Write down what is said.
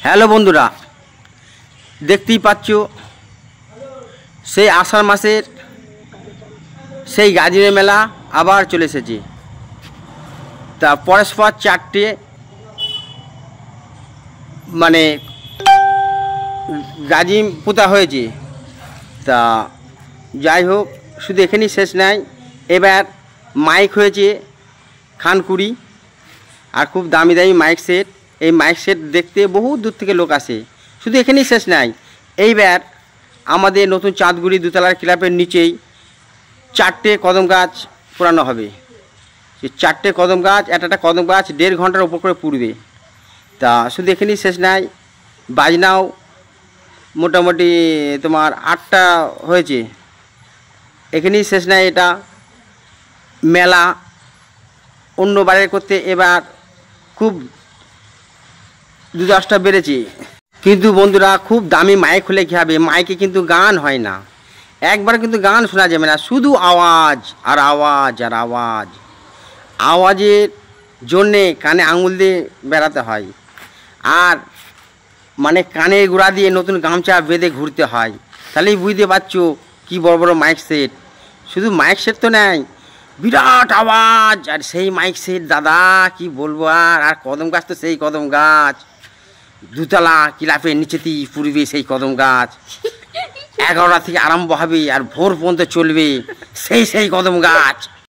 Hello বন্ধুরা, দেখতেই পাচ্ছ সেই আষাঢ় মাসের সেই গাজনের মেলা আবার চলে এসেছে। তা পরস্পর চারটে মানে গাজিম পোতা হয়েছে। তা যাই হোক, শুধু এখানেই শেষ নাই, এবার মাইক হয়েছে খানকুড়ি, আর খুব দামি দামি মাইক সেট। এই মাইক সেট দেখতে বহু দূর থেকে লোক আসে। শুধু এখানেই শেষ নাই, এইবার আমাদের নতুন চাঁদগুড়ি দুতলার ক্লাবের নিচেই চারটে কদম গাছ পোড়ানো হবে। সেই চারটে কদম গাছ, একটা কদম গাছ 1.5 ঘন্টার উপর করে পুড়বে। তা শুধু এখানেই শেষ নাই, বাজনাও মোটামুটি তোমার 8টা হয়েছে। এখানেই শেষ নাই, এটা মেলা অন্য বারের করতে এবার খুব 2-10টা বেড়েছে। কিন্তু বন্ধুরা, খুব দামি মাইক হলে কী হবে, মাইকে কিন্তু গান হয় না, একবার কিন্তু গান শোনা যাবে না, শুধু আওয়াজ আর আওয়াজ আর আওয়াজ। আওয়াজের জন্যে কানে আঙুল দিয়ে বেড়াতে হয়, আর মানে কানের গোড়া দিয়ে নতুন গামছা বেঁধে ঘুরতে হয়। তাহলেই বুঝতে পারছো কী বড় বড় মাইক সেট। শুধু মাইক সেট তো নেই, বিরাট আওয়াজ। আর সেই মাইক সেট দাদা কি বলবো, আর কদম গাছ তো সেই কদম গাছ, দুতলা ক্লাবের নিচেতেই পুড়বে সেই কদম গাছ। 11টা থেকে আরম্ভ হবে আর ভোর পর্যন্ত চলবে সেই কদম গাছ।